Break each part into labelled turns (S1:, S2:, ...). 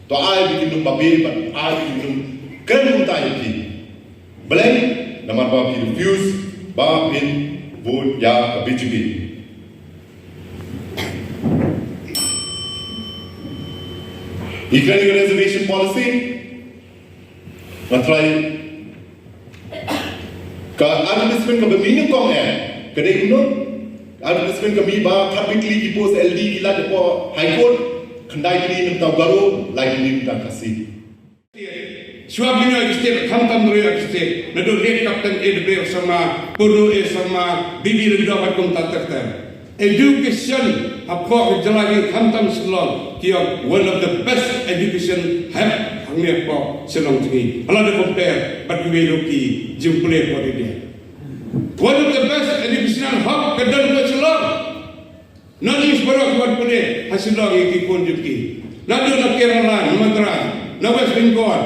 S1: to ai bikin num babe but ai bikin num kan tai pi blame namar ba pi refuse ba pin vote ya ka BJP economic reservation policy matrai ka advertisement ka meaning kong kadai no advertisement ka mi ba publicly ki post LD ki la depo high court khandai ni nam taw garo like ni ta kasi
S2: Suap bina istir khantam doi istir nado lead captain edbe sama puru sama bibi lebih dapat kontak education apko jalagi khantam selong kia one of the best education have hangnya ko selong tingi ala de compare but we loki jumple ko dia one of the best educational hub kedal ko selong nani isbara ko pune hasilong iki kon juki nado na Kerala Madras na West Bengal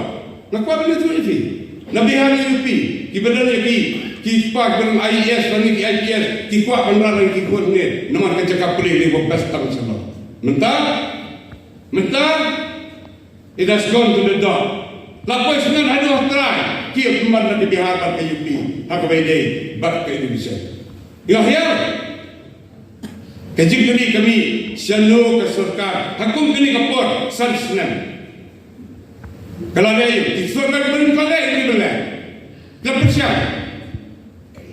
S2: na kwa bila tu ifi na Bihar UP ki badal ki spark dengan IES lagi ki IPS ki kwa beneran ki kuat ni nama kan cakap boleh level best tang sama mentah it has gone to the door lapoi senan hadu try ki pemban di Bihar ke UP hak bede bak ke Indonesia ya kajik kami selalu ke surkar hakum kini kapor san senan kalau ada di surkar belum kalau ini boleh lepas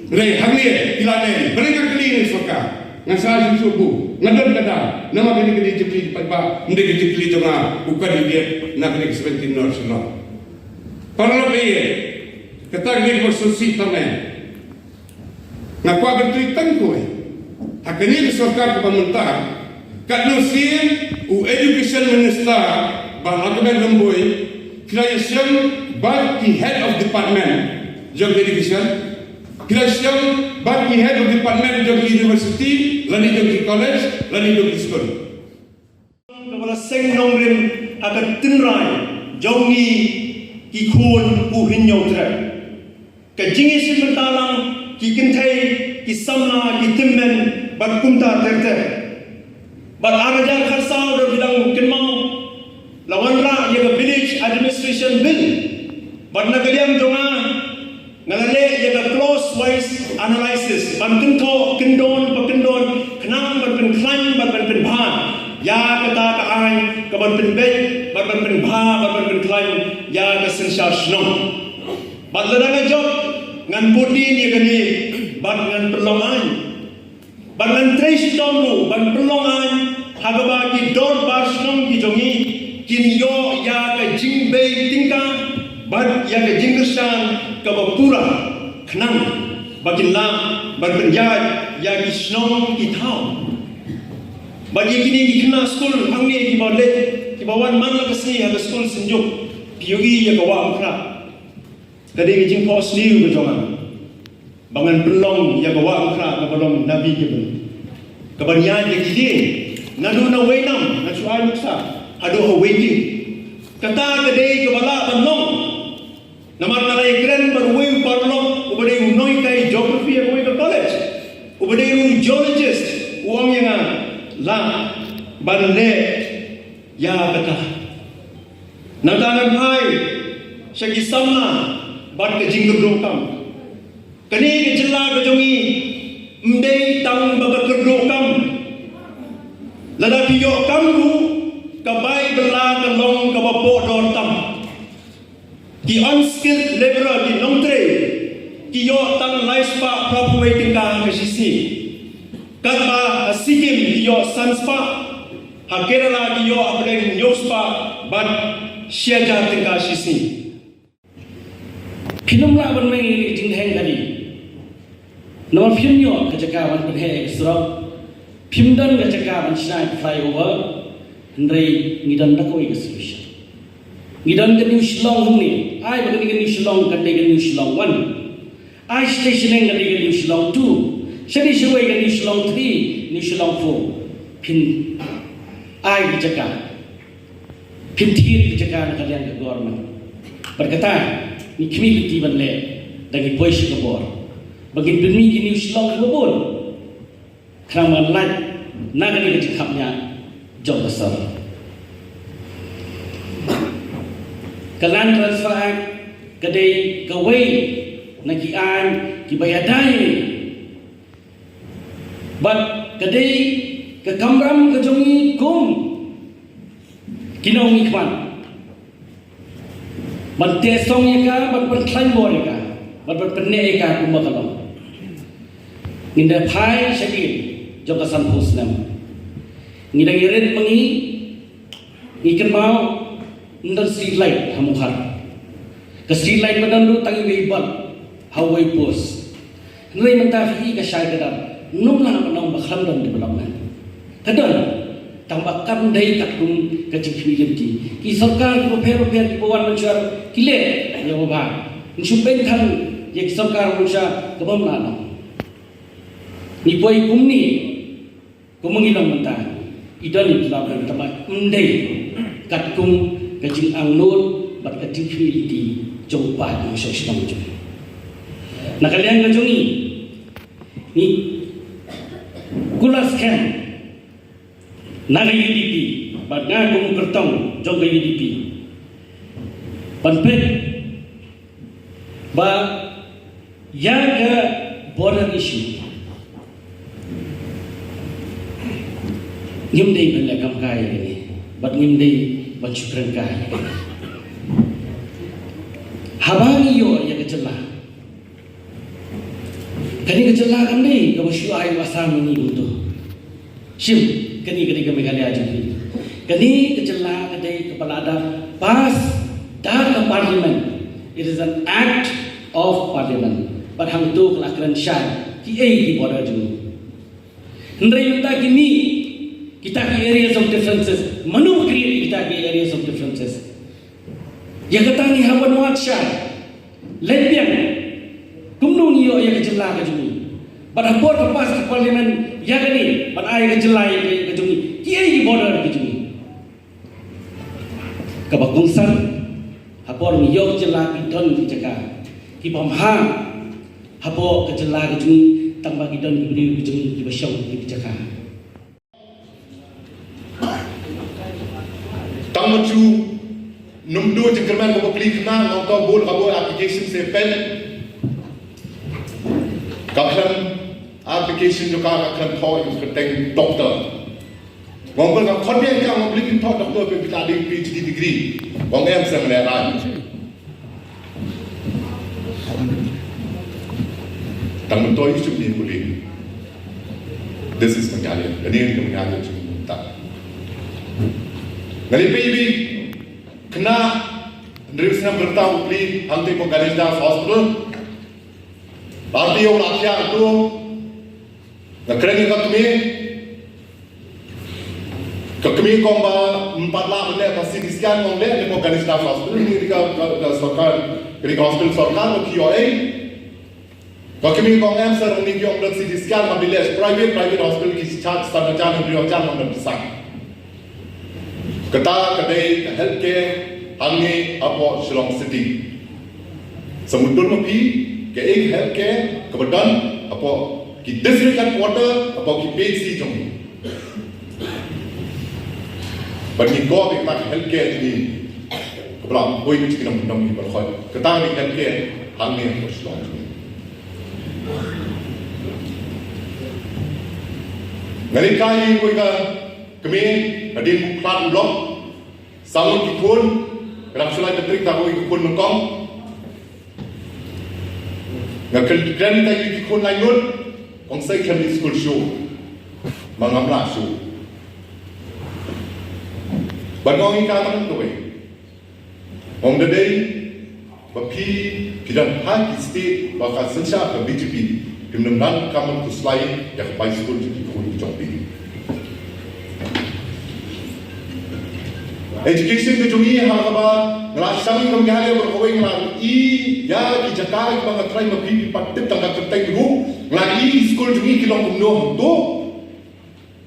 S2: Rai hamil ilane mereka kini soka ngasal subuh ngadon kada nama kini jepli pa ndek jepli jonga bukan dia nak kini 17 nasional para lebih kata ni konstitusi tamen ngakwa betul tangku hakini soka pemerintah kat nusin education minister balakan lemboi creation by the head of department job education creation by the head of department of university, lani of college, lani of school.
S3: Kepala seng nongrim akan tinrai jongi ki khun u hinyau tra. Kajingi simentalang ki kintai ki samna ki timmen bat kumta terte. Bat arajar kharsau do bilang kenmau lawan ra ye village administration bill. Bat nagaliam jonga ngalale yaga close wise analysis bantun to kendon kenang ban klan ban bhan ya kata ka ai ka ban be ban bha ban klan ya ka sensar snom badla na job ngan putin ye gani ban ngan pelongan ban ngan trace domu ban pelongan hagaba ki dor bar snom ki jongi kin yo ya ka jingbe tingka ban ya ka jingustan kabapura kenang bagi lam berpenjat yang isnong itau bagi kini di kena skul angni di bawah di bawah mana kesini ada skul senjuk piugi ya kawa angkra tadi kijing pos liu berjongan bangan belong ya kawa angkra belong nabi kebel kebanyakan yang gini nadu na wenam na suai luksa aduh waiting kata kedai kebala belong Namar nalai keren berwei parlok ubadai unoi kai geography ubadai ke college ubadai geologist uang yang la bande ya kata natanan hai segi sama bat ke jinggur kam kani ke jela ke jongi mdei tang baga kam lada piyo kamru kabai bela ke long ka bapo dor tam ki unskilled laborer ki nongtre ki yo tang laispa properly tingka kesisi katma sikim ki yo sanspa ha Kerala ki yo apne nyospa ban siaja tingka sisi
S4: pinumla ban mengi jing heng kali nomor film yo kajaka ban kun he extra pimdan kajaka ban snai flyover ndrei ngidan dakoi solution ngidan ke New Shillong ni ai bagai ke New Shillong kan ke New Shillong 1 ai stationing ke New Shillong 2 shadi shawai ke New Shillong 3 New Shillong 4 pin ai bijaka pin thir bijaka na kalian ke government berkata ni community ban le dagi voice ke bor bagi demi ke New Shillong ke bor kraman lat nagani ke jikapnya job besar ke Land Transfer Act kadai ke way na kian kibayadai but kadai ke kamram ke jongi kum kinong ikman ban te song ka ban thlain bor ka ban penne ka kumakalong nginda phai shakil joka sampus nam nginda ngirit mengi ikan mau ndan street light hamukhar ke street light madandu tangi weibal hawai post ngai menta fi ka shai kadam numla manong bakhlam dan development kadon tambah kam dai takum ka chikhi jemti ki sarkar ko pher ki bawan manchar kile ya baba nsupen than ye sarkar mancha kabam na no ni poi kumni kumungilong menta idon development tambah ndai katkum ka jing angnur bat ka chikhi ti coba ang sostam jo nakalian ka jongi ni kulas kan naga UDP bat nga kung kertong jong ka UDP panpet ba yaga border issue ngim dei ban kam kaya ni bat ngim dei ban syukran kaya habang iyo ya kecela kani kecela kan ni kamu syuai wasam ni butuh sim kani kami kali aja kani kecela kadai kepala ada pas dah ke parlimen. It is an act of parliament but hang tu kelakran syai ki di border jemu hendai minta kini kita ke areas of differences manu create kita ke areas of differences ya kata ni hawan waksha lebian kumnu ni yo ya kejela ke jumi pada por ke pas ke parlimen ya kani pada ai ke jelai ke jumi ki di border ke jumi ke bakungsan hapor mi yo jela ki don ki jaga ki pamham hapo ke jela ke jumi tambah ki don ki beri ke jumi ki basyau ki jaga
S1: Tamachu numdu jengkerman ko klik na ngau ka bol ka application se pen kakran application jo ka kakran tho yu keteng doctor wong ka khon bien ka ngau blik tho doctor pe kita ding PhD degree wong em sang le ran tang to yu chum ni buli this is Mangalia ani ni Mangalia chum ta Ngali PIB kena nerusnya bertahu beli hantu penggarisda hospital. Parti orang rakyat itu kerana kami komba 4 lakh benda pasti disian ngomong ni penggarisda hospital ni dekat sarkar dekat hospital sarkar atau KOA. Kami komba sir ni kau berarti disian ambil private hospital kisah charge standar jangan beri jangan orang besar. Kata kadai healthcare hangi apa Shillong City. Semudur mepi ke ek healthcare kebetulan apa ki district headquarter apa ki PHC jong. Bagi kau kita healthcare ini kebetulan boy kita nak ni berkhoi. Kata ni healthcare hangi apa Shillong City. Ngali kai boy ka kami adin plan blok salon kikun ram sulai tetrik tahu kikun nongkong ngakal kan tak kikun lain nun ong sai kami school show mangamla show banong ika tan tu ong dedei bapi kidan hak state baka sensya ke BJP kimnam kamu tu slai ya pai school kikun jompi education ke jungi haba ngasang kam gale berkoi ngal I ya ki jakai bang try mapi patit tangka terteng ru ngal I school jungi kilong kumno to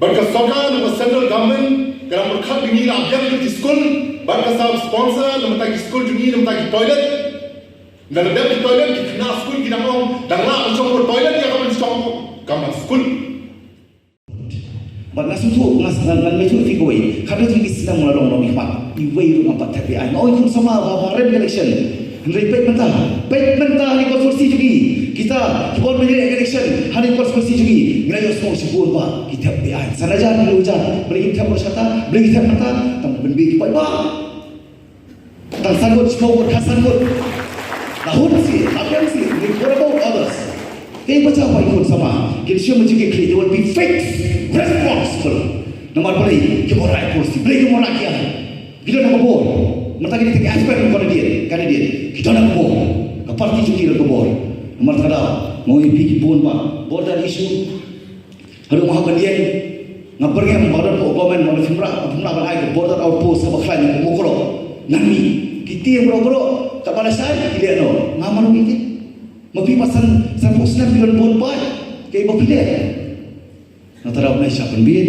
S1: barka sarkar no central government karam berkhat bingi abjak di school barka sab sponsor lemta ki school jungi lemta ki toilet dan ada di toilet ki kena school ki namong dangla chong toilet ya kam chong kam school
S5: But nasutu ngan metu fikoi kada tu Islam melalong nomi mat iwei ru nampak tapi ai noi kun sama ba rem election Henry baik mentah ni konsorsi juga kita kebon menjadi election hari konsorsi juga ngai semua sebut ba kita ai sana jan dulu jan beri kita bersata beri kita mentah tam benbi pai ba dan sanggut semua berhasangut lahun si akan si ni what about others baca apa ikut sama kita semua menjaga clear there will be fixed responsible nomor beli kita orang kursi beli kita orang kia kita nak kebor mereka kita tinggal aspek kan dia kita nak kebor ke parti juga nak kebor nomor kada mau pergi pun pak border issue haru maha bandian ngapernya border government mau fimra balai border outpost apa klaim mukro nami kita yang bro tak pada saya dia no ngamal kita mapi pasan san muslim bilan pun pak kay mapilih nataraw na siya pambit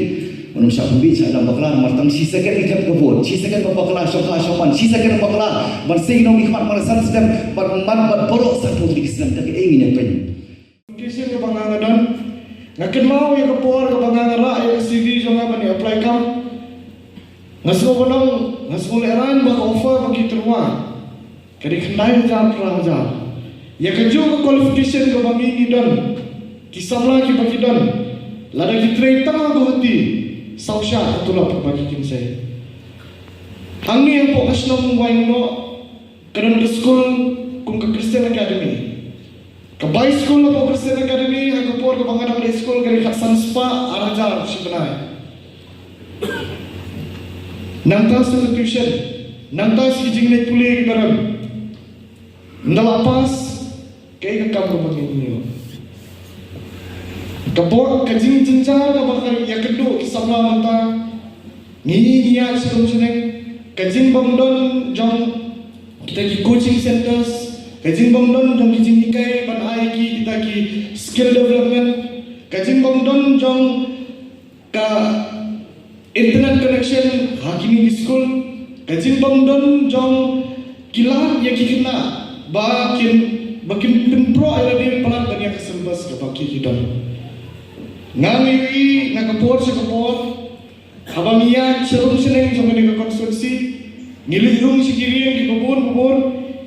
S5: manum siya pambit sa dalam bakla martam sisakan ikat kabut sisakan bakla syokan sisakan bakla marsay no mikmat marasan sedang man borok sa putri Islam tapi ingin pen
S6: kisah kebangangan ngaken mau ya kepuar kebangangan ra ya CV jo nga bani apply kam ngaso bonong ngaso leran ba offer bagi terwa kadi kendai jam raja ya keju qualification ke bangi dan kisamla ki bagi dan lada ki train tama bahati sausya atulap bagi kin saya angni yang po asnom wain no kanan ke school kum ke Christian Academy ke bay school po Christian Academy aku por ke bangan high school kari khaksan spa arajar sebenarnya nangtas tuition nangtas ki jingne puli garam ndalapas kay kakam ko magninyo kabor kajing jinjar ka bakal yakedo isabla mata ngi niya suneng kajing bangdon jong kita ki coaching centers kajing bangdon jong kijing nikai ban ai ki kita ki skill development kajing bangdon jong ka internet connection hakimi school kajing bangdon jong kilat ya kikina bakin pinpro ada dia pelat banyak kesembas ke baki kita ngami ngakapor sa kapor habang iya serum seneng sa mga konstruksi nililung si kiri yang kibabur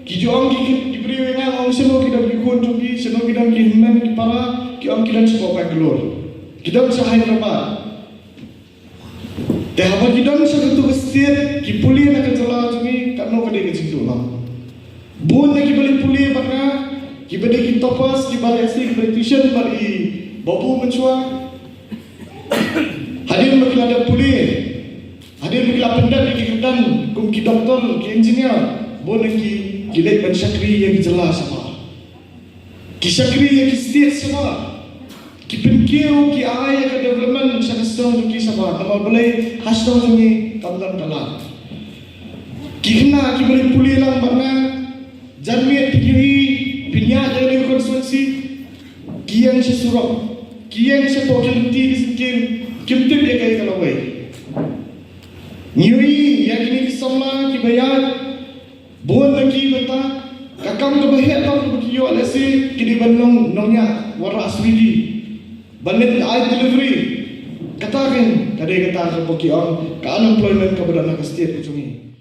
S6: kijuang kipriwe nga ang seno kita bikon tuki seno kita kihiman kipara kiang kita sa kopay glor kita sa Hyderabad te habang kita sa ketu state kipuli na kajala tumi kano kada kajing lang buon na kibalik puli baka kibalik kitopas kibalik si kibalik tuition bali babu mencuak hadir makilada puli hadir makilada pendat ki kedan kum ki doktor ki engineer buon na ki gilek ban syakri yang jelas sama ki syakri yang ki state sama ki penkeu ki ay ka development sa kastong ki sama tamal balay hashtag ni tamdan kala ki kena ki balik puli lang bana janmiat pikiri pinya dari konstruksi kian sesurok kian sepokil ti diskin kimtip ya kai kalawai nyui yakini kisamla ki bayar bon lagi bata kakam ke bahaya tau ke yo alasi kini banong nongnya wara aswidi banet ai delivery katakan kadai kata ke pokion ka unemployment ka badana ka state ku